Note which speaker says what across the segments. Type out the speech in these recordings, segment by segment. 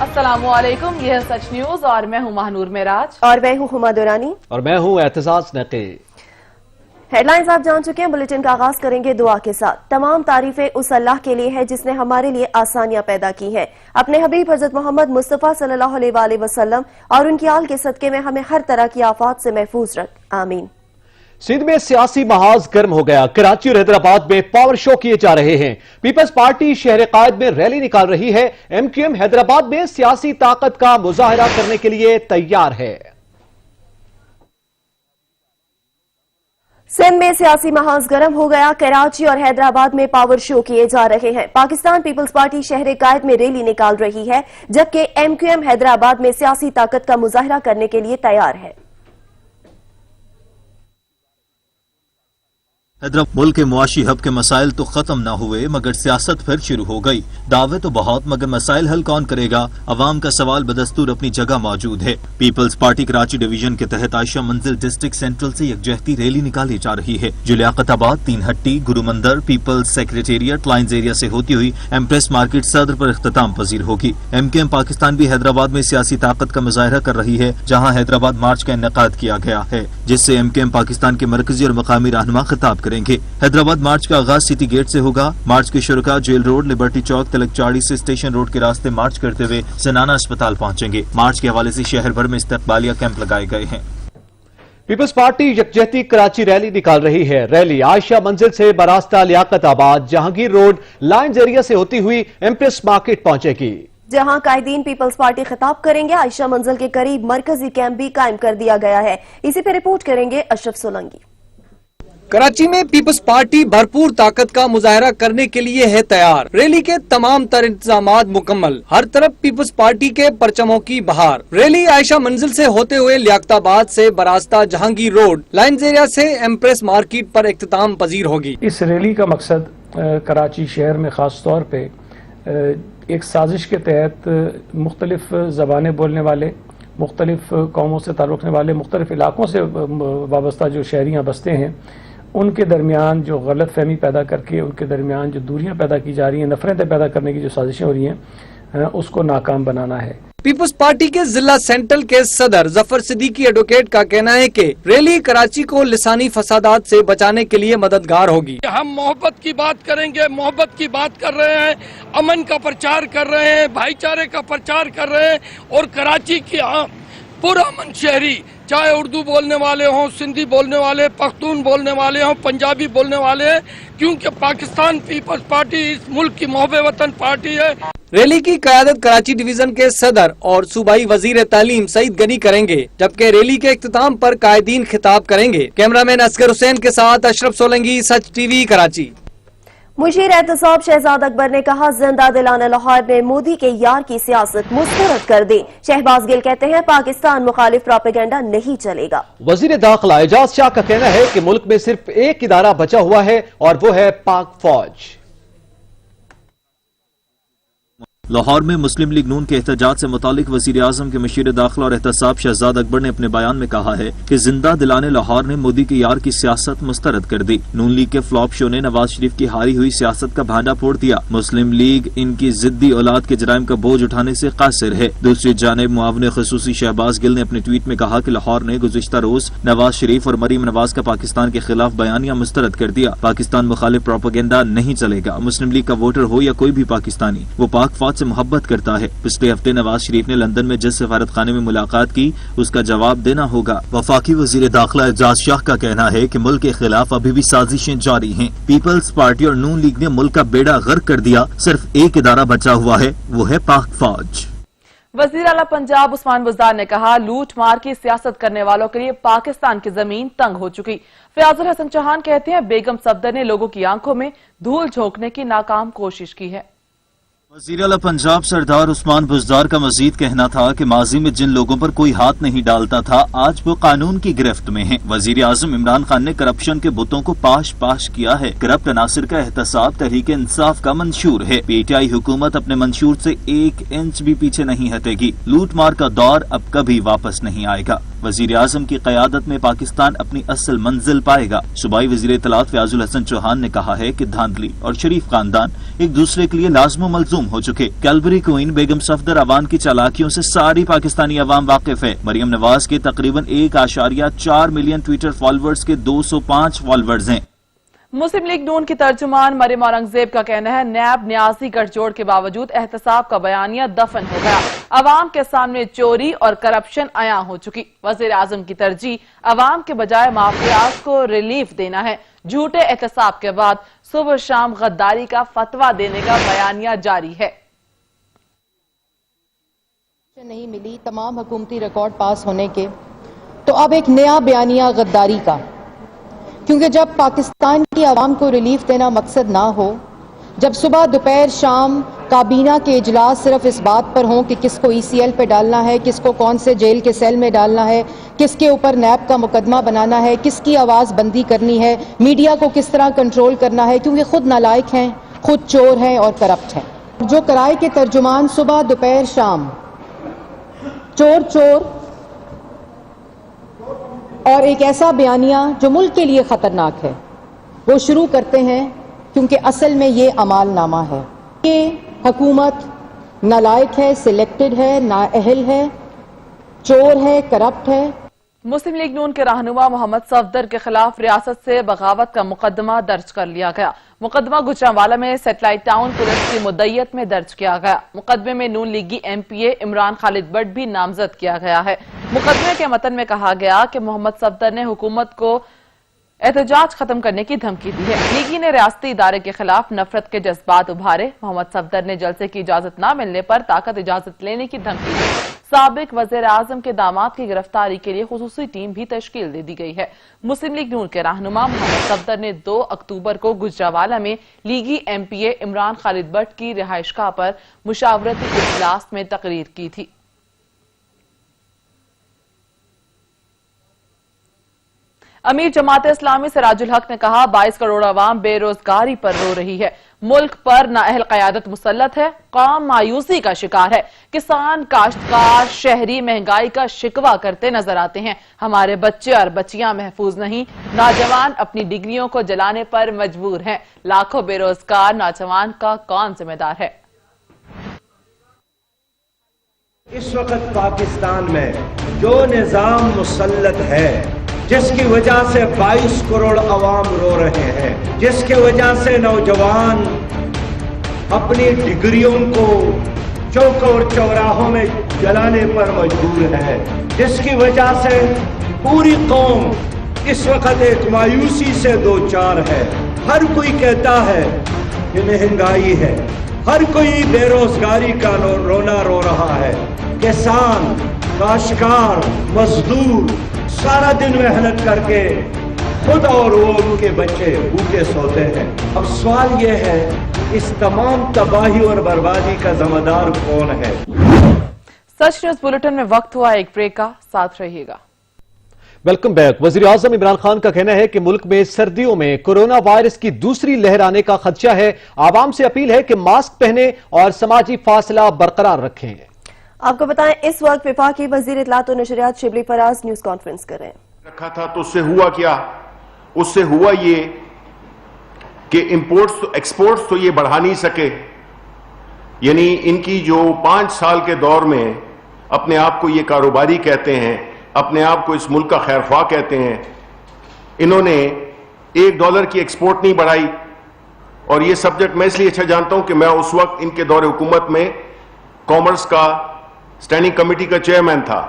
Speaker 1: अस्सलाम वालेकुम, ये है सच न्यूज और मैं हूं महानूर मेराज
Speaker 2: और मैं हूं हुमा दुरानी
Speaker 3: और मैं हूं एहतसास नकी।
Speaker 2: हेडलाइंस आप जान चुके हैं। बुलेटिन का आगाज करेंगे दुआ के साथ। तमाम तारीफें उस अल्लाह के लिए है जिसने हमारे लिए आसानियां पैदा की हैं। अपने हबीब हजरत मोहम्मद मुस्तफा सल्लल्लाहु अलैहि वसल्लम और उनकी आल के सदके में हमें हर तरह की आफात से महफूज रख, आमीन।
Speaker 3: सिंध में सियासी महाज गर्म हो गया। कराची और हैदराबाद में पावर शो किए जा रहे हैं। पीपल्स पार्टी शहर कायद में रैली निकाल रही है। एमक्यूएम हैदराबाद में सियासी ताकत का मुजाहरा करने के लिए तैयार है।
Speaker 2: सिंध में सियासी महाज गर्म हो गया। कराची और हैदराबाद में पावर शो किए जा रहे हैं। पाकिस्तान पीपल्स पार्टी शहर कायद में रैली निकाल रही है, जबकि एमक्यूएम हैदराबाद में सियासी ताकत का मुजाहरा करने के लिए तैयार है।
Speaker 4: हैदराबाद मुल्क के मुआशी हब के मसाइल तो खत्म न हुए मगर सियासत फिर शुरू हो गई। दावे तो बहुत मगर मसाइल हल कौन करेगा? अवाम का सवाल बदस्तूर अपनी जगह मौजूद है। पीपल्स पार्टी कराची डिवीजन के तहत आयशा मंजिल डिस्ट्रिक्ट सेंट्रल से यकजहती रैली निकाली जा रही है, जो लियाकताबाद, तीन हट्टी, गुरुमंदर, पीपल्स सेक्रेटेरिएट लाइन्स एरिया से होती हुई एम्प्रेस मार्केट सदर पर इख्तिताम पजीर होगी। एमकेएम पाकिस्तान भी हैदराबाद में सियासी ताकत का मुजाहरा कर रही है, जहाँ हैदराबाद मार्च का इनेकाद किया गया है, जिससे एमकेएम पाकिस्तान के मरकजी और मकामी रहनुमा खिताब करेंगे। हैदराबाद मार्च का आगाज सिटी गेट से होगा। मार्च के शुरुका जेल रोड, लिबर्टी चौक, तिलकचाड़ी से स्टेशन रोड के रास्ते मार्च करते हुए सनाना अस्पताल पहुंचेंगे। मार्च के हवाले से शहर भर में इस्तकबालिया कैंप लगाए गए हैं।
Speaker 3: पीपल्स पार्टी यकजहती कराची रैली निकाल रही है। रैली आयशा मंजिल से बरास्ता, Liaquatabad, Jahangir road, lines area से होती हुई एम्प्रेस मार्केट पहुंचेगी,
Speaker 2: जहां कायदीन पीपल्स पार्टी खिताब करेंगे। आयशा मंजिल के करीब मरकजी कैंप भी कायम कर दिया गया है। इसी पे रिपोर्ट करेंगे अशरफ सोलंकी।
Speaker 5: कराची में पीपल्स पार्टी भरपूर ताकत का मुजाहरा करने के लिए है तैयार। रैली के तमाम तर इंतजामात मुकम्मल। हर तरफ पीपल्स पार्टी के परचमों की बहार। रैली आयशा मंजिल से होते हुए लियाकताबाद से बरास्ता, जहांगीर रोड, लाइन्स एरिया से एम्प्रेस मार्केट पर इख्तिताम पजीर होगी।
Speaker 6: इस रैली का मकसद कराची शहर में खास तौर पे एक साजिश के तहत मुख्तलिफ ज़बानें बोलने वाले, मुख्तलिफ कौमों से ताल्लुक़ रखने वाले, मुख्तलिफ इलाकों से वाबस्ता जो शहरियाँ बसते हैं, उनके दरमियान जो गलत फहमी पैदा करके उनके दरमियान जो दूरियां पैदा की जा रही हैं, नफरतें पैदा करने की जो साजिशें हो रही हैं, उसको नाकाम बनाना है।
Speaker 5: पीपल्स पार्टी के जिला सेंट्रल के सदर जफर सिद्दीकी एडवोकेट का कहना है कि रैली कराची को लिसानी फसादात से बचाने के लिए मददगार होगी।
Speaker 7: हम मोहब्बत की बात करेंगे, मोहब्बत की बात कर रहे हैं, अमन का प्रचार कर रहे हैं, भाईचारे का प्रचार कर रहे हैं और कराची की पुरअमन शहरी, चाहे उर्दू बोलने वाले हों, सिंधी बोलने वाले, पख्तून बोलने वाले हों, पंजाबी बोलने वाले हैं, क्योंकि पाकिस्तान पीपल्स पार्टी इस मुल्क की मोहब्बे वतन पार्टी है।
Speaker 5: रैली की क़यादत कराची डिवीजन के सदर और सूबाई वजीर तालीम सईद गनी करेंगे, जबकि रैली के इख्तिताम पर कायदीन खिताब करेंगे। कैमरामैन असगर हुसैन के साथ अशरफ सोलंकी, सच टीवी, कराची।
Speaker 2: मुशीर एहतसाब शहजाद अकबर ने कहा, जिंदा दिलाना लाहौर में मोदी के यार की सियासत मुस्तरद कर दे। शहबाज गिल कहते हैं, पाकिस्तान मुखालिफ प्रोपेगेंडा नहीं चलेगा।
Speaker 3: वजीर दाखिला एजाज शाह का कहना है कि मुल्क में सिर्फ एक इदारा बचा हुआ है और वो है पाक फौज।
Speaker 4: लाहौर में मुस्लिम लीग नून के एहतजाज से मुतालिक वजीर आजम के मुशीर दाखिला और एहतसाब शहजाद अकबर ने अपने बयान में कहा है कि जिंदा दिलाने लाहौर ने मोदी के यार की सियासत मुस्तरद कर दी। नून लीग के फ्लॉप शो ने नवाज शरीफ की हारी हुई सियासत का भांडा फोड़ दिया। मुस्लिम लीग इनकी जिद्दी औलाद के जराइम का बोझ उठाने से कासिर है। दूसरी जानिब मुआविन खसूसी शहबाज गिल ने अपने ट्वीट में कहा कि लाहौर ने गुज़िश्ता रोज नवाज शरीफ और मरीम नवाज का पाकिस्तान के खिलाफ बयानिया मुस्तरद कर दिया। पाकिस्तान मुखालिफ प्रोपेगेंडा नहीं चलेगा। मुस्लिम लीग का वोटर हो या कोई भी पाकिस्तानी, वो पाक फौज से मोहब्बत करता है। पिछले हफ्ते नवाज शरीफ ने लंदन में जिस सफारत खाने में मुलाकात की, उसका जवाब देना होगा। वफाकी वजीर दाखिला एजाज शाह का कहना है कि मुल्क के खिलाफ अभी भी साजिशें जारी हैं। पीपल्स पार्टी और नून लीग ने मुल्क का बेड़ा गर्क कर दिया। सिर्फ एक इदारा बचा हुआ है, वो है पाक फौज।
Speaker 1: वजीर आला पंजाब उस्मान बुज़दार ने कहा, लूट मार की सियासत करने वालों के लिए पाकिस्तान की जमीन तंग हो चुकी। फयाजुल हसन चौहान कहते हैं, बेगम सफदर ने लोगों की आंखों में धूल झोंकने की नाकाम कोशिश की है।
Speaker 4: वज़ीर आला पंजाब सरदार उस्मान बुज़दार का मजीद कहना था कि माजी में जिन लोगों पर कोई हाथ नहीं डालता था, आज वो कानून की गिरफ्त में हैं। वज़ीर आज़म इमरान खान ने करप्शन के बुतों को पाश पाश किया है। करप्ट अनासिर का एहतसाब तहरीक इंसाफ का मंशूर है। पीटीआई हुकूमत अपने मंशूर से 1 इंच भी पीछे नहीं हटेगी। लूट मार का दौर अब कभी वापस नहीं आएगा। वजीर आजम की क़यादत में पाकिस्तान अपनी असल मंजिल पाएगा। सूबाई वजीर इत्तलात फयाजुल हसन चौहान ने कहा है कि धांधली और शरीफ खानदान एक दूसरे के लिए लाज़िम व मलजूम हो चुके। कैलबरी क्वीन बेगम सफदर अवान की चालाकियों से सारी पाकिस्तानी अवाम वाकिफ है। मरियम नवाज के तकरीबन 1.4 मिलियन ट्विटर फॉलोअर्स के 205 फॉलोअर्स हैं।
Speaker 1: मुस्लिम लीग नून की तर्जुमान मरियम औरंगजेब का कहना है, नैब न्यासी गठजोड़ के बावजूद एहतसाब का बयानिया दफन हो गया। अवाम के सामने चोरी और करप्शन आया हो चुकी। वजीर आजम की तरजीह अवाम के बजाय माफियाज को रिलीफ देना है। झूठे एहतसाब के बाद सुबह शाम गद्दारी का फतवा देने का बयानिया जारी है।
Speaker 8: नहीं मिली तमाम हुकूमती रिकॉर्ड पास होने के, तो अब एक नया बयानिया गद्दारी का, क्योंकि जब पाकिस्तान की आवाम को रिलीफ देना मकसद ना हो, जब सुबह दोपहर शाम काबीना के इजलास सिर्फ इस बात पर हों कि किसको ECL पे डालना है, किसको कौन से जेल के सेल में डालना है, किसके ऊपर नैब का मुकदमा बनाना है, किसकी आवाज़ बंदी करनी है, मीडिया को किस तरह कंट्रोल करना है, क्योंकि खुद नालायक हैं, खुद चोर हैं और करप्ट हैं। जो कराए के तर्जुमान सुबह दोपहर शाम चोर चोर और एक ऐसा बयानिया जो मुल्क के लिए खतरनाक है वो शुरू करते हैं, क्योंकि असल में ये अमाल नामा है। ये हुकूमत नालायक है, सिलेक्टेड है, नाअहल है, चोर है, करप्ट है।
Speaker 1: मुस्लिम लीग नून के रहनुमा मोहम्मद सफदर के खिलाफ रियासत से बगावत का मुकदमा दर्ज कर लिया गया। मुकदमा गुजरांवाला में सैटेलाइट टाउन पुलिस की मुद्दयत में दर्ज किया गया। मुकदमे में नून लीगी MPA इमरान खालिद भट्ट भी नामजद किया गया है। मुकदमे के मतन में कहा गया कि मोहम्मद सफदर ने हुकूमत को एहतजाज खत्म करने की धमकी दी है। लीगी ने रियासती इदारे के खिलाफ नफरत के जज्बात उभारे। मोहम्मद सफदर ने जलसे की इजाजत न मिलने पर ताकत इजाजत लेने की धमकी दी। साबिक वजीर आजम के दामाद की गिरफ्तारी के लिए खुसूसी टीम भी तश्कील दे दी गई है। मुस्लिम लीग नून के रहनुमा मोहम्मद सफदर ने 2 अक्टूबर को गुजरांवाला में लीगी MPA इमरान खालिद भट्ट की रिहाइशगाह पर मुशावरती इजलास में तकरीर की थी। अमीर जमात इस्लामी सिराजुल हक ने कहा, 22 करोड़ अवाम बेरोजगारी पर रो रही है। मुल्क पर नाअहल क़यादत मुसल्लत है। कौम मायूसी का शिकार है। किसान, काश्तकार, शहरी महंगाई का शिकवा करते नजर आते हैं। हमारे बच्चे और बच्चियां महफूज नहीं। नौजवान अपनी डिग्रियों को जलाने पर मजबूर हैं। लाखों बेरोजगार नौजवान का कौन जिम्मेदार है?
Speaker 9: इस वक्त पाकिस्तान में जो निजाम मुसल्लत है, जिसकी वजह से 22 करोड़ अवाम रो रहे हैं, जिसके वजह से नौजवान अपनी डिग्रियों को चौक और चौराहों में जलाने पर मजबूर है, जिसकी वजह से पूरी कौम इस वक्त एक मायूसी से दो चार है। हर कोई कहता है कि महंगाई है, हर कोई बेरोजगारी का रोना रो रहा है। किसान, काश्तकार, मजदूर सारा दिन मेहनत करके खुद और वो उनके बच्चे भूखे सोते हैं। अब सवाल ये है, इस तमाम तबाही और बर्बादी का जिम्मेदार कौन है?
Speaker 1: सच न्यूज बुलेटिन में वक्त हुआ एक ब्रेक का, साथ रहिएगा।
Speaker 3: Welcome back. वजीर आजम इमरान खान का कहना है कि मुल्क में सर्दियों में कोरोना वायरस की दूसरी लहर आने का खदशा है। आवाम से अपील है कि मास्क पहने और समाजी फासला बरकरार रखें।
Speaker 2: आपको बताएं, इस वक्त विफाकी वजीर इत्तलात और नशरियात शिबली फराज न्यूज कॉन्फ्रेंस कर रहे हैं।
Speaker 10: रखा था तो उससे हुआ क्या? उससे हुआ ये कि इंपोर्ट्स तो एक्सपोर्ट्स तो ये बढ़ा नहीं सके। यानी इनकी जो 5 साल के दौर में अपने आप को ये कारोबारी कहते हैं, अपने आप को इस मुल्क का खैरख्वाह कहते हैं, इन्होंने $1 की एक्सपोर्ट नहीं बढ़ाई। और ये सब्जेक्ट मैं इसलिए अच्छा जानता हूं कि मैं उस वक्त इनके दौरे हुकूमत में कॉमर्स का स्टैंडिंग कमेटी का चेयरमैन था।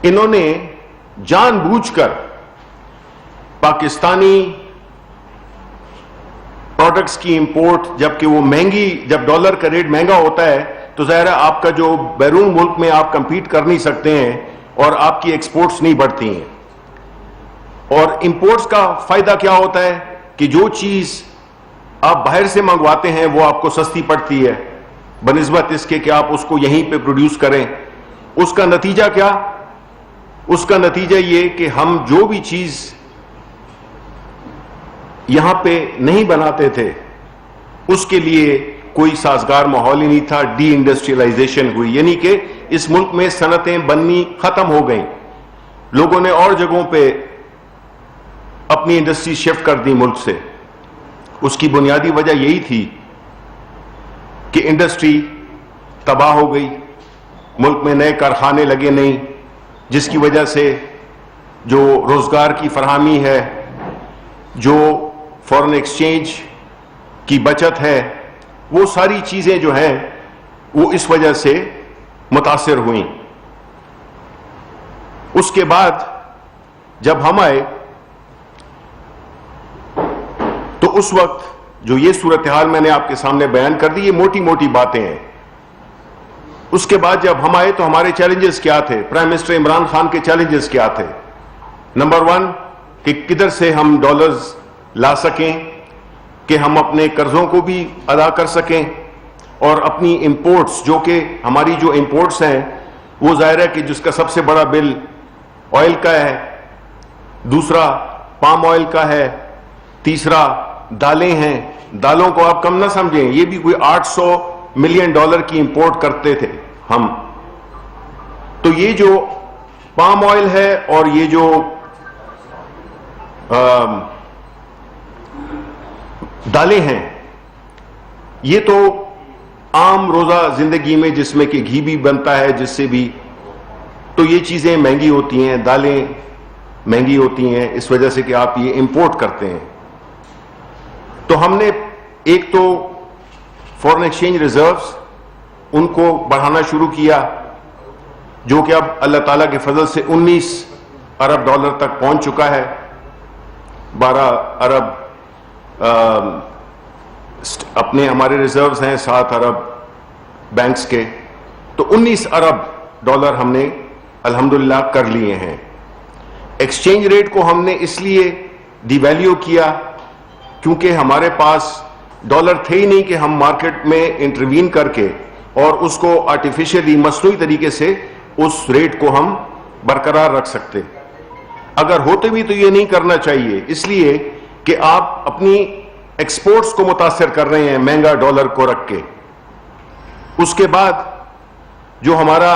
Speaker 10: इन्होंने जानबूझकर पाकिस्तानी प्रोडक्ट्स की इंपोर्ट, जबकि वो महंगी, जब डॉलर का रेट महंगा होता है तो ज़ाहिर है आपका जो बैरून मुल्क में आप कंपीट कर नहीं सकते हैं और आपकी एक्सपोर्ट्स नहीं बढ़ती हैं। और इंपोर्ट्स का फायदा क्या होता है कि जो चीज आप बाहर से मंगवाते हैं वो आपको सस्ती पड़ती है बनिस्बत इसके कि आप उसको यहीं पे प्रोड्यूस करें। उसका नतीजा क्या? उसका नतीजा ये कि हम जो भी चीज यहां पे नहीं बनाते थे उसके लिए کوئی سازگار ماحول ہی نہیں تھا. ڈی انڈسٹریلائزیشن ہوئی, یعنی کہ اس ملک میں صنعتیں بننی ختم ہو گئیں. لوگوں نے اور جگہوں پہ اپنی انڈسٹری شفٹ کر دی ملک سے. اس کی بنیادی وجہ یہی تھی کہ انڈسٹری تباہ ہو گئی, ملک میں نئے کارخانے لگے نہیں, جس کی وجہ سے جو روزگار کی فراہمی ہے, جو فارن ایکسچینج کی بچت ہے, وہ ساری چیزیں جو ہیں وہ اس وجہ سے متاثر ہوئیں. اس کے بعد جب ہم آئے تو اس وقت جو یہ صورتحال میں نے آپ کے سامنے بیان کر دی, یہ موٹی موٹی باتیں ہیں. اس کے بعد جب ہم آئے تو ہمارے چیلنجز کیا تھے, پرائم منسٹر عمران خان کے چیلنجز کیا تھے. نمبر 1 کہ کدھر سے ہم ڈالرز لا سکیں کہ ہم اپنے قرضوں کو بھی ادا کر سکیں, اور اپنی امپورٹس, جو کہ ہماری جو امپورٹس ہیں وہ ظاہر ہے کہ جس کا سب سے بڑا بل آئل کا ہے, دوسرا پام آئل کا ہے, تیسرا دالیں ہیں. دالوں کو آپ کم نہ سمجھیں, یہ بھی کوئی $800 ملین کی امپورٹ کرتے تھے ہم. تو یہ جو پام آئل ہے اور یہ جو دالیں ہیں, یہ تو عام روزہ زندگی میں جس میں کہ گھی بھی بنتا ہے, جس سے بھی, تو یہ چیزیں مہنگی ہوتی ہیں, دالیں مہنگی ہوتی ہیں اس وجہ سے کہ آپ یہ امپورٹ کرتے ہیں. تو ہم نے ایک تو فارن ایکسچینج ریزروز ان کو بڑھانا شروع کیا, جو کہ اب اللہ تعالیٰ کے فضل سے $19 ارب تک پہنچ چکا ہے. 12 ارب اپنے ہمارے ریزروز ہیں, 7 ارب بینکس کے, تو $19 ارب ہم نے الحمدللہ کر لیے ہیں. ایکسچینج ریٹ کو ہم نے اس لیے ڈی ویلیو کیا کیونکہ ہمارے پاس ڈالر تھے ہی نہیں کہ ہم مارکیٹ میں انٹروین کر کے اور اس کو آرٹیفیشلی مصنوعی طریقے سے اس ریٹ کو ہم برقرار رکھ سکتے. اگر ہوتے بھی تو یہ نہیں کرنا چاہیے, اس لیے کہ آپ اپنی ایکسپورٹس کو متاثر کر رہے ہیں مہنگا ڈالر کو رکھ کے. اس کے بعد جو ہمارا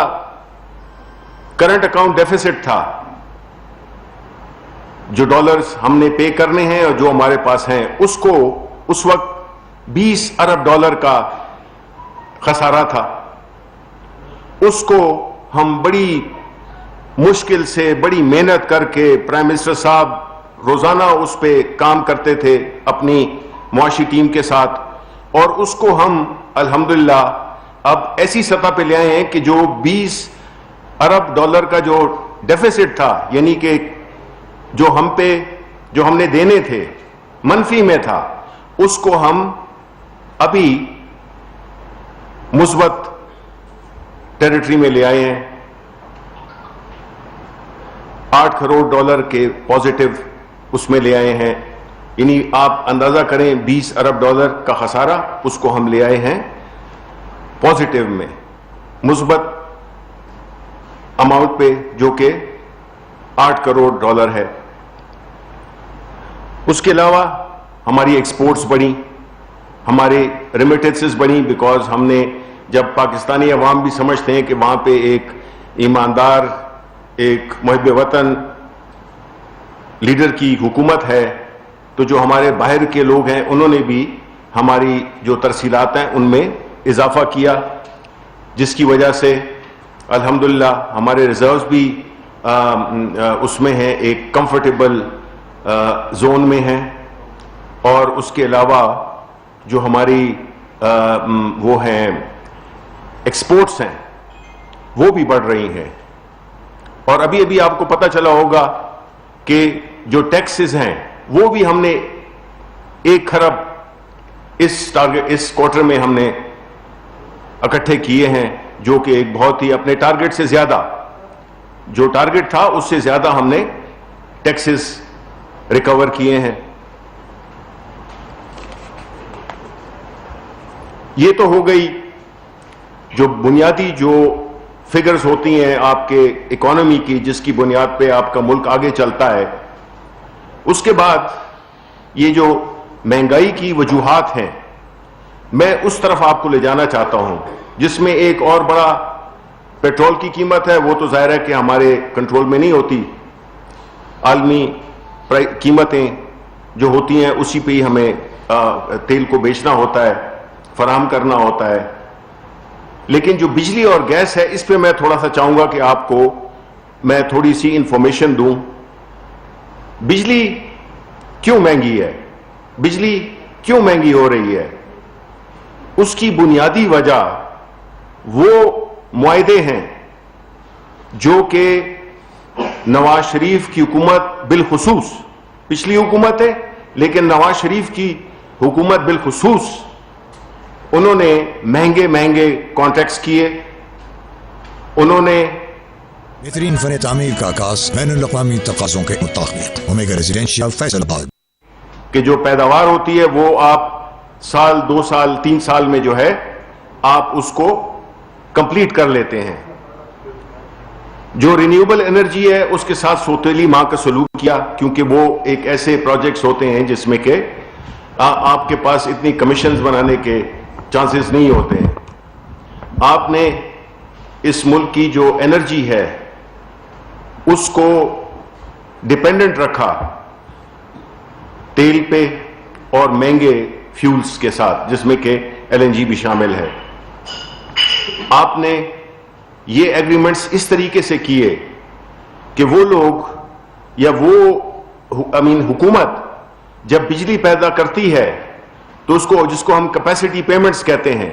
Speaker 10: کرنٹ اکاؤنٹ ڈیفیسٹ تھا, جو ڈالرز ہم نے پے کرنے ہیں اور جو ہمارے پاس ہیں, اس کو اس وقت $20 ارب کا خسارہ تھا. اس کو ہم بڑی مشکل سے, بڑی محنت کر کے, پرائم منسٹر صاحب روزانہ اس پہ کام کرتے تھے اپنی معاشی ٹیم کے ساتھ, اور اس کو ہم الحمدللہ اب ایسی سطح پہ لے آئے ہیں کہ جو $20 ارب کا جو ڈیفیسٹ تھا, یعنی کہ جو ہم نے دینے تھے منفی میں تھا, اس کو ہم ابھی مثبت ٹیریٹری میں لے آئے ہیں. $8 کروڑ کے پازیٹیو اس میں لے آئے ہیں. یعنی آپ اندازہ کریں $20 ارب کا خسارہ, اس کو ہم لے آئے ہیں پازیٹیو میں, مثبت اماؤنٹ پہ, جو کہ $8 کروڑ ہے. اس کے علاوہ ہماری ایکسپورٹس بڑھی, ہمارے ریمیٹنسز بڑھی, بیکاز ہم نے, جب پاکستانی عوام بھی سمجھتے ہیں کہ وہاں پہ ایک ایماندار, ایک محب وطن لیڈر کی حکومت ہے, تو جو ہمارے باہر کے لوگ ہیں انہوں نے بھی ہماری جو ترسیلات ہیں ان میں اضافہ کیا, جس کی وجہ سے الحمدللہ ہمارے ریزروز بھی اس میں ہیں, ایک کمفرٹیبل زون میں ہیں. اور اس کے علاوہ جو ہماری وہ ہیں ایکسپورٹس ہیں وہ بھی بڑھ رہی ہیں. اور ابھی ابھی آپ کو پتہ چلا ہوگا کہ جو ٹیکسز ہیں وہ بھی ہم نے 1 کھرب اس کوارٹر میں ہم نے اکٹھے کیے ہیں, جو کہ ایک بہت ہی اپنے ٹارگٹ سے زیادہ, جو ٹارگٹ تھا اس سے زیادہ ہم نے ٹیکسز ریکور کیے ہیں. یہ تو ہو گئی جو بنیادی جو فگرز ہوتی ہیں آپ کے اکانومی کی, جس کی بنیاد پہ آپ کا ملک آگے چلتا ہے. اس کے بعد یہ جو مہنگائی کی وجوہات ہیں میں اس طرف آپ کو لے جانا چاہتا ہوں جس میں ایک اور بڑا پیٹرول کی قیمت ہے. وہ تو ظاہر ہے کہ ہمارے کنٹرول میں نہیں ہوتی. عالمی قیمتیں جو ہوتی ہیں اسی پہ ہی ہمیں تیل کو بیچنا ہوتا ہے, فراہم کرنا ہوتا ہے. لیکن جو بجلی اور گیس ہے اس پہ میں تھوڑا سا چاہوں گا کہ آپ کو میں تھوڑی سی انفارمیشن دوں. بجلی کیوں مہنگی ہے, بجلی کیوں مہنگی ہو رہی ہے؟ اس کی بنیادی وجہ وہ معاہدے ہیں جو کہ نواز شریف کی حکومت بالخصوص, پچھلی حکومت ہے لیکن نواز شریف کی حکومت بالخصوص انہوں نے مہنگے کانٹریکٹس کیے. انہوں نے
Speaker 11: بہترین فن تعمیر کا آغاز بین الاقوامی تقاضوں کے مطابق اومیگا ریزیڈینشیل فیصل آباد
Speaker 10: کہ جو پیداوار ہوتی ہے وہ آپ سال 2 سال 3 سال میں جو ہے آپ اس کو کمپلیٹ کر لیتے ہیں. جو رینیوبل انرجی ہے اس کے ساتھ سوتیلی ماں کا سلوک کیا, کیونکہ وہ ایک ایسے پروجیکٹس ہوتے ہیں جس میں کہ آپ کے پاس اتنی کمیشنز بنانے کے چانسز نہیں ہوتے ہیں. آپ نے اس ملک کی جو انرجی ہے اس کو ڈیپینڈنٹ رکھا تیل پہ اور مہنگے فیولز کے ساتھ, جس میں کہ LNG بھی شامل ہے. آپ نے یہ ایگریمنٹس اس طریقے سے کیے کہ وہ لوگ یا وہ حکومت جب بجلی پیدا کرتی ہے تو اس کو, جس کو ہم کیپیسٹی پیمنٹس کہتے ہیں,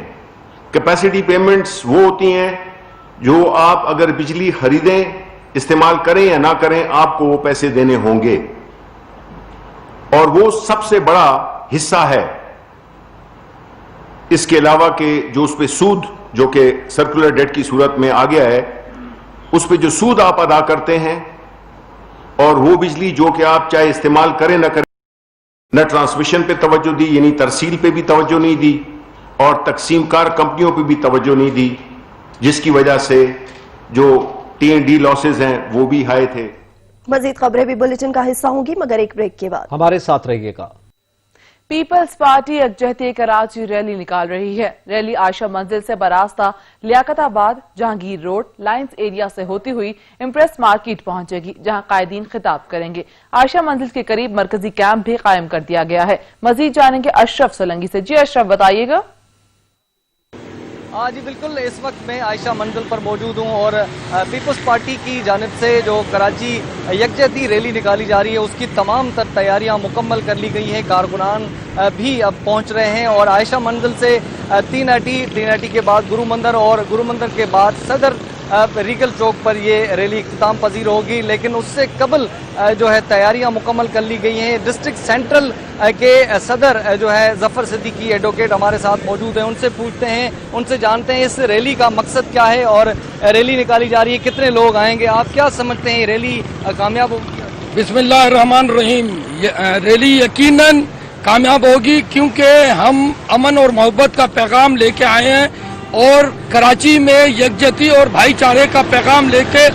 Speaker 10: کیپیسٹی پیمنٹس وہ ہوتی ہیں جو آپ اگر بجلی خریدیں, استعمال کریں یا نہ کریں, آپ کو وہ پیسے دینے ہوں گے. اور وہ سب سے بڑا حصہ ہے. اس کے علاوہ کہ جو اس پہ سود جو کہ سرکولر ڈیٹ کی صورت میں آ گیا ہے, اس پہ جو سود آپ ادا کرتے ہیں, اور وہ بجلی جو کہ آپ چاہے استعمال کریں نہ کریں, نہ ٹرانسمیشن پہ توجہ دی, یعنی ترسیل پہ بھی توجہ نہیں دی, اور تقسیم کار کمپنیوں پہ بھی توجہ نہیں دی, جس کی وجہ سے جو T&D لاسز ہیں وہ بھی ہائی تھے.
Speaker 2: مزید خبریں بھی بلیٹن کا حصہ ہوں گی مگر ایک بریک کے بعد.
Speaker 3: ہمارے ساتھ رہیے گا.
Speaker 1: پیپلز پارٹی یکجہتی کراچی ریلی نکال رہی ہے. ریلی عائشہ منزل سے براستہ لیاقت آباد جہانگیر روڈ لائنز ایریا سے ہوتی ہوئی امپریس مارکیٹ پہنچے گی, جہاں قائدین خطاب کریں گے. عائشہ منزل کے قریب مرکزی کیمپ بھی قائم کر دیا گیا ہے. مزید جانیں گے اشرف سولنگی سے. جی اشرف, بتائیے گا.
Speaker 5: جی بالکل, اس وقت میں عائشہ منزل پر موجود ہوں اور پیپلز پارٹی کی جانب سے جو کراچی یکجہتی ریلی نکالی جا رہی ہے اس کی تمام تر تیاریاں مکمل کر لی گئی ہیں. کارکنان بھی اب پہنچ رہے ہیں اور عائشہ منزل سے 3 آٹی کے بعد گرو مندر اور گرو مندر کے بعد صدر ریگل چوک پر یہ ریلی اختتام پذیر ہوگی. لیکن اس سے قبل جو ہے تیاریاں مکمل کر لی گئی ہیں. ڈسٹرکٹ سینٹرل کے صدر جو ہے ظفر صدیقی ایڈوکیٹ ہمارے ساتھ موجود ہیں, ان سے پوچھتے ہیں, ان سے جانتے ہیں اس ریلی کا مقصد کیا ہے اور ریلی نکالی جا رہی ہے, کتنے لوگ آئیں گے, آپ کیا سمجھتے ہیں ریلی کامیاب ہوگی؟
Speaker 7: بسم اللہ الرحمن الرحیم. ریلی یقیناً کامیاب ہوگی کیونکہ ہم امن اور محبت کا پیغام لے کے آئے ہیں اور کراچی میں یکجہتی اور بھائی چارے کا پیغام لے کے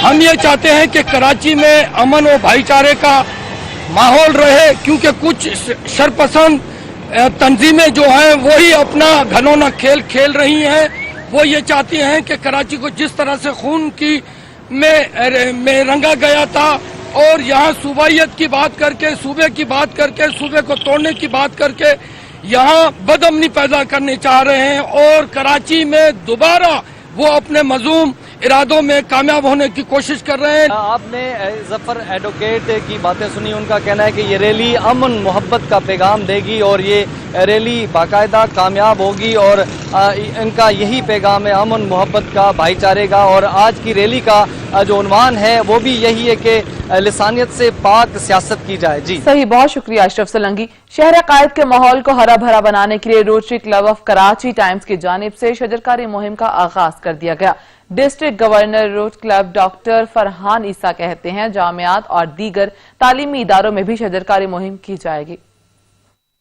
Speaker 7: ہم یہ چاہتے ہیں کہ کراچی میں امن اور بھائی چارے کا ماحول رہے, کیونکہ کچھ شرپسند تنظیمیں جو ہیں وہی اپنا گھنونا کھیل کھیل رہی ہیں. وہ یہ چاہتی ہیں کہ کراچی کو جس طرح سے خون کی میں رنگا گیا تھا اور یہاں صوبائیت کی بات کر کے, صوبے کی بات کر کے, صوبے کو توڑنے کی بات کر کے یہاں بدامنی پیدا کرنے چاہ رہے ہیں اور کراچی میں دوبارہ وہ اپنے مذموم ارادوں میں کامیاب ہونے کی کوشش کر رہے ہیں. آپ نے ظفر ایڈوکیٹ کی باتیں سنی, ان کا کہنا ہے کہ یہ ریلی امن محبت کا پیغام دے گی اور یہ ریلی باقاعدہ کامیاب ہوگی اور ان کا یہی پیغام ہے امن محبت کا, بھائی چارے کا. اور آج کی ریلی کا جو عنوان ہے وہ بھی یہی ہے کہ لسانیت سے پاک سیاست کی جائے. جی
Speaker 1: صحیح, بہت شکریہ اشرف سولنگی. شہر قائد کے ماحول کو ہرا بھرا بنانے کے لیے Rotary club of Karachi Times کی جانب سے شجرکاری مہم کا آغاز کر دیا گیا. District governor Rotary Club doctor Farhan Isa کہتے ہیں جامعات اور دیگر تعلیمی اداروں میں بھی شجرکاری مہم کی جائے گی.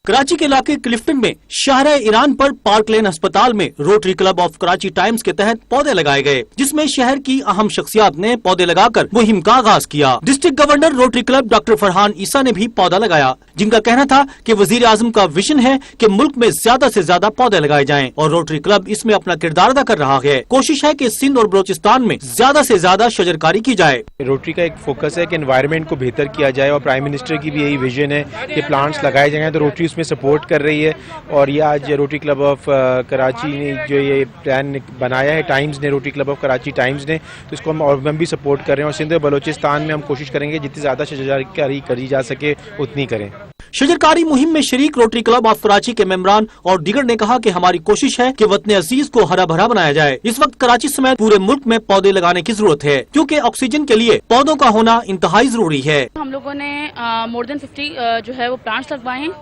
Speaker 5: कराची के इलाके क्लिफ्टन में शाहरा ईरान पर पार्क लेन अस्पताल में rotary club of Karachi times के तहत पौधे लगाए गए, जिसमें शहर की अहम शख्सियात ने पौधे लगाकर मुहिम का आगाज किया। District governor Rotary Club doctor Farhan Isa ने भी पौधा लगाया, जिनका कहना था कि वजीर आजम का विजन है कि मुल्क में ज्यादा से ज्यादा पौधे लगाए जाएं और रोटरी क्लब इसमें अपना किरदार अदा कर रहा है। कोशिश है कि सिंध और बलोचिस्तान में ज्यादा से ज्यादा शजरकारी की जाए।
Speaker 12: रोटरी का एक फोकस है कि एनवायरनमेंट को बेहतर किया जाए और प्राइम मिनिस्टर की भी यही विजन है कि प्लांट्स लगाए जाएंगे, तो रोटरी उसमें सपोर्ट कर रही है। और ये आज रोटरी क्लब ऑफ कराची ने जो ये प्लान बनाया है, टाइम्स ने, rotary club of Karachi times ने, तो इसको हम भी सपोर्ट कर रहे हैं। और सिंध और बलोचिस्तान में हम कोशिश करेंगे जितनी ज्यादा शजरकारी करी जा सके उतनी करें।
Speaker 5: शजरकारी मुहिम में शरीक रोटरी क्लब ऑफ कराची के मेंबरान और दीगर ने कहा कि हमारी कोशिश है कि वतन अजीज को हरा भरा बनाया जाए। इस वक्त कराची समेत पूरे मुल्क में पौधे लगाने की जरूरत है, क्योंकि ऑक्सीजन के लिए पौधों का होना इंतहाई जरूरी है।
Speaker 13: हम लोगों ने मोर देन 50 जो है वो प्लांट्स लगवाए हैं,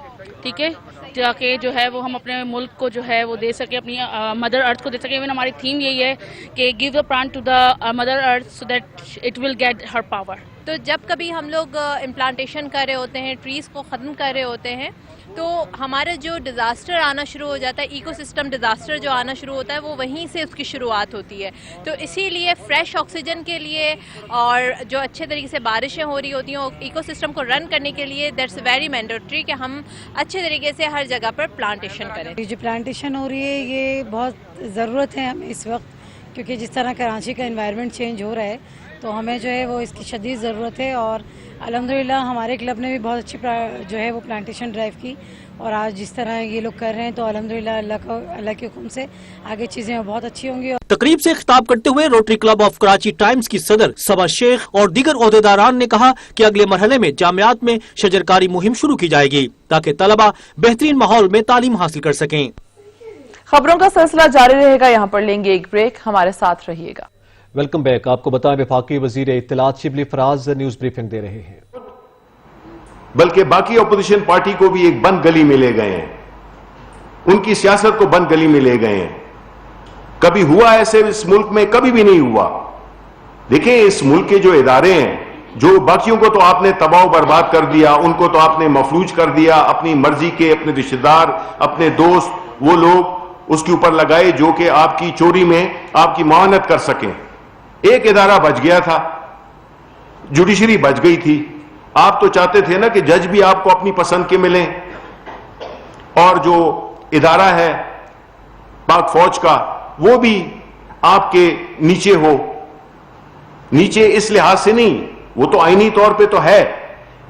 Speaker 13: ठीक है, ताकि जो है वो हम अपने मुल्क को जो है वो दे सके, अपनी मदर अर्थ को दे सके। इवन हमारी थीम यही है कि give the plant to the mother earth so that it will get her power.
Speaker 14: तो जब कभी हम लोग इम्प्लांटेशन कर रहे होते हैं, ट्रीज़ को ख़त्म कर रहे होते हैं, तो हमारा जो डिज़ास्टर आना शुरू हो जाता है, इकोसिस्टम डिज़ास्टर जो आना शुरू होता है, वो वहीं से उसकी शुरुआत होती है। तो इसीलिए फ्रेश ऑक्सीजन के लिए और जो अच्छे तरीके से बारिशें हो रही होती हैं, इकोसिस्टम को रन करने के लिए दैट्स वेरी मैंडेटरी कि हम अच्छे तरीके से हर जगह पर प्लांटेशन करें।
Speaker 15: जो प्लांटेशन हो रही है ये बहुत ज़रूरत है हमें इस वक्त, क्योंकि जिस तरह कराची का एनवायरनमेंट चेंज हो रहा है, तो हमें जो है वो इसकी शदीद ज़रूरत है। और अल्हम्दुलिल्लाह हमारे क्लब ने भी बहुत अच्छी जो है वो प्लांटेशन ड्राइव की, और आज जिस तरह ये लोग कर रहे हैं तो अल्हम्दुलिल्लाह अल्लाह के हुक्म से आगे चीज़ें बहुत अच्छी होंगी।
Speaker 5: तकरीब से खिताब करते हुए rotary club of Karachi times की सदर सबा शेख और दीगर ओहदेदारान ने कहा कि अगले मरहले में जामियात में शजरकारी मुहिम शुरू की जाएगी, ताकि तलबा बेहतरीन माहौल में तालीम हासिल कर सकें।
Speaker 1: खबरों का सिलसिला जारी रहेगा, यहाँ पर लेंगे एक ब्रेक, हमारे साथ रहिएगा।
Speaker 3: Welcome back. आपको बताएं वफाकी वजीर इत्तलात शिबली फराज न्यूज ब्रीफिंग दे रहे हैं।
Speaker 10: बल्कि बाकी अपोजिशन पार्टी को भी एक बंद गली में ले गए हैं, उनकी सियासत को बंद गली में ले गए हैं। कभी हुआ ऐसे इस मुल्क में? कभी भी नहीं हुआ। देखिए, इस मुल्क के जो इदारे हैं, जो बाकियों को तो आपने तबाह बर्बाद कर दिया, उनको तो आपने मफलूज कर दिया, अपनी मर्जी के अपने रिश्तेदार, अपने दोस्त, वो लोग उसके ऊपर लगाए जो कि आपकी चोरी में आपकी मुआवनत कर सकें। एक इदारा बच गया था, जुडिशरी बच गई थी। आप तो चाहते थे ना कि जज भी आपको अपनी पसंद के मिलें, और जो इदारा है पाक फौज का वो भी आपके नीचे हो। नीचे इस लिहाज से नहीं, वो तो आईनी तौर पे तो है,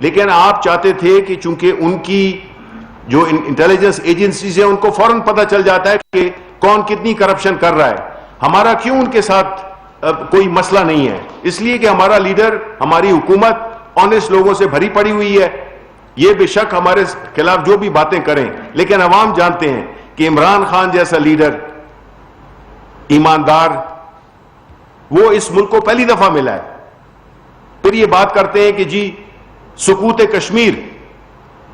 Speaker 10: लेकिन आप चाहते थे कि चूंकि उनकी जो इंटेलिजेंस एजेंसीज है उनको फौरन पता चल जाता है कि कौन कितनी करप्शन कर रहा है। हमारा क्यों उनके साथ कोई मसला नहीं है? इसलिए कि हमारा लीडर, हमारी हुकूमत ऑनेस्ट लोगों से भरी पड़ी हुई है। ये बेशक हमारे खिलाफ जो भी बातें करें, लेकिन अवाम जानते हैं कि इमरान खान जैसा लीडर, ईमानदार, वो इस मुल्क को पहली दफा मिला है। फिर ये बात करते हैं कि जी सुकूत कश्मीर।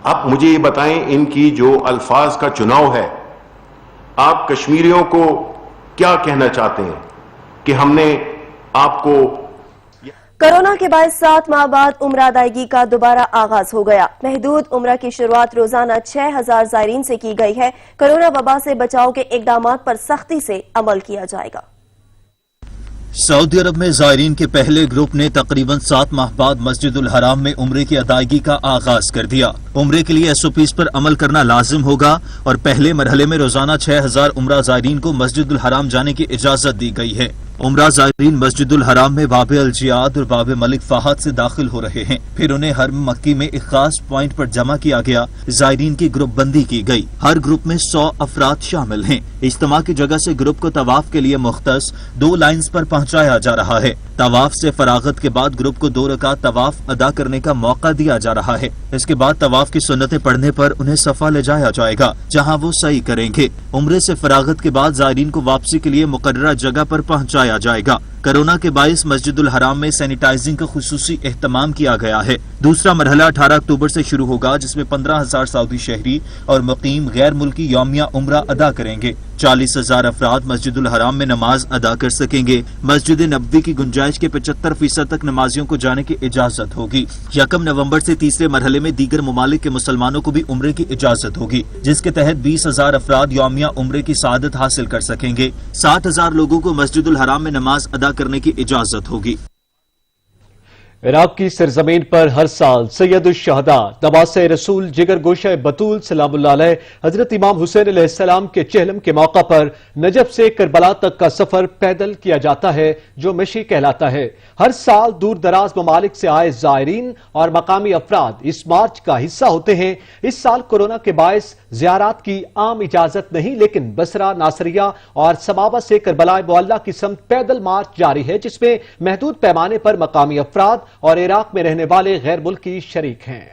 Speaker 10: आप मुझे ये बताएं, इनकी जो अल्फाज का चुनाव है, आप कश्मीरियों को क्या कहना चाहते हैं कि हमने आपको?
Speaker 2: कोरोना के बाद 7 माह बाद उम्रा अदायगी का दोबारा आगाज हो गया। महदूद उम्रा की शुरुआत रोजाना 6000 ज़ायरीन से की गई है। कोरोना वबा से बचाव के इकदामात पर सख्ती से अमल किया जाएगा।
Speaker 4: सऊदी अरब में ज़ायरीन के पहले ग्रुप ने तकरीबन 7 माह बाद मस्जिदुल हराम में उम्रे की अदायगी का आगाज कर दिया। उम्रे के लिए SOPs पर अमल करना लाजिम होगा और पहले मरहले में रोजाना 6000 उम्रा ज़ायरीन को मस्जिदुल हराम जाने की इजाजत दी गई है। उम्रा ज़ायरीन मस्जिदुल हराम में बाब अल जियाद और बाब मलिक फाहद से दाखिल हो रहे हैं। फिर उन्हें हरम मक्की में एक खास पॉइंट पर जमा किया गया। ज़ायरीन की ग्रुप बंदी की गई। हर ग्रुप में 100 अफराद शामिल हैं। इज्तिमा की जगह से ग्रुप को तवाफ के लिए मुख्तस 2 लाइन्स पर पहुंचाया जा रहा है। तवाफ से फरागत के बाद ग्रुप को 2 रकात तवाफ अदा करने का मौका दिया जा रहा है। इसके बाद तवाफ की सुन्नतें पढ़ने पर उन्हें सफा ले जाया जाएगा, जहाँ वो सही करेंगे। उम्रे से फरागत के बाद ज़ायरीन को वापसी के लिए मुकर्ररा जगह पर पहुंचाया जाएगा। कोरोना के बायस मस्जिदुल हराम में सैनिटाइजिंग का खुसूसी एहतमाम किया गया है। दूसरा मरहला 18 अक्टूबर से शुरू होगा, जिसमें 15,000 सऊदी शहरी और मुकीम गैर मुल्की यौमिया उम्रा अदा करेंगे। 40,000 अफराद मस्जिदुल हराम में नमाज अदा कर सकेंगे। मस्जिद नबवी की गुंजाइश के 75% तक नमाजियों को जाने की इजाजत होगी। 1 नवंबर से तीसरे मरहले में दीगर ममालिक के मुसलमानों को भी उम्रे की इजाजत होगी, जिसके तहत 20,000 अफराद यौमिया उम्रे की सआदत हासिल कर सकेंगे। 60,000 लोगों को मस्जिदुल हराम में नमाज अदा करने की इजाजत होगी।
Speaker 3: इराक की सरजमीन पर हर साल सैयदुल शहदा नवासे रसूल जिगर गोशा बतूल सलामुल्लाह अलैह हजरत इमाम हुसैन अलैहिस्सलाम के चहलम के मौका पर नजफ से करबला तक का सफर पैदल किया जाता है, जो मशी कहलाता है। हर साल दूर दराज ममालिक से आए जायरीन और मकामी अफराद इस मार्च का हिस्सा होते हैं। इस साल कोरोना के बायस ज़ियारत की आम इजाजत नहीं, लेकिन बसरा, नासरिया और सबाबा से करबला मुअल्ला की समत पैदल मार्च जारी है, जिसमें महदूद पैमाने पर मकामी अफराद और इराक में रहने वाले गैर मुल्की शरीक हैं।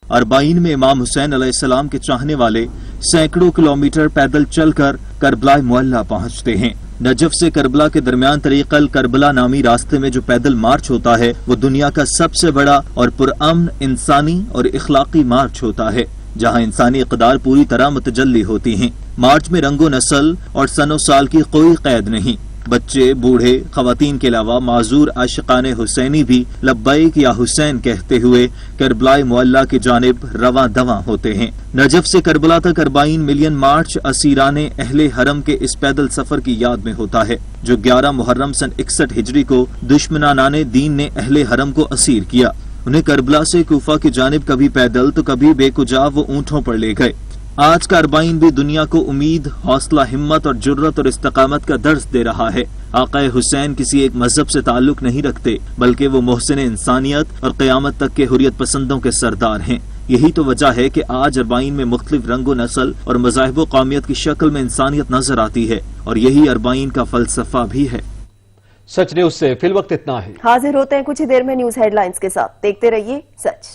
Speaker 4: अरबाइन में इमाम हुसैन अलैहिस्सलाम के चाहने वाले सैकड़ों किलोमीटर पैदल चलकर करबला मुअल्ला पहुंचते हैं। नजफ से करबला के दरमियान तरीक़ल करबला नामी रास्ते में जो पैदल मार्च होता है, वो दुनिया का सबसे बड़ा और पुरअमन इंसानी और इखलाकी मार्च होता है, जहाँ इंसानी इक़दार पूरी तरह मुतजल्ली होती हैं। मार्च में रंगो नस्ल और सनो साल की कोई कैद नहीं। बच्चे, बूढ़े, खवातीन के अलावा माजूर आशिकाने हुसैनी भी लब्बैक या हुसैन कहते हुए करबला मुअल्ला की जानिब रवां दवां होते हैं। नजफ से करबला तक 40 मिलियन मार्च असीराने अहले हरम के इस पैदल सफर की याद में होता है, जो 11 मुहर्रम सन 61 हिजरी को दुश्मनाने दीन ने अहले हरम को असीर किया। उन्हें करबला से कूफा की जानिब कभी पैदल तो कभी बेकुजा वो ऊंटों पर ले गए। आज का अरबाइन भी दुनिया को उम्मीद, हौसला, हिम्मत और जुर्रत और इस्तकामत का दर्स दे रहा है। आक़ाए हुसैन किसी एक मजहब से ताल्लुक नहीं रखते, बल्कि वो मोहसिन इंसानियत और क़यामत तक के हुर्रियत पसंदों के सरदार हैं। यही तो वजह है कि आज अरबाइन में मुख्तलिफ रंगो नस्ल और मज़ाहिब व कौमियत की शक्ल में इंसानियत नजर आती है, और यही अरबाइन का फलसफा भी है।
Speaker 3: सच न्यूज से फिलवक्त इतना ही।
Speaker 2: हाजिर होते हैं कुछ ही देर में न्यूज हेडलाइंस के साथ। देखते रहिए सच।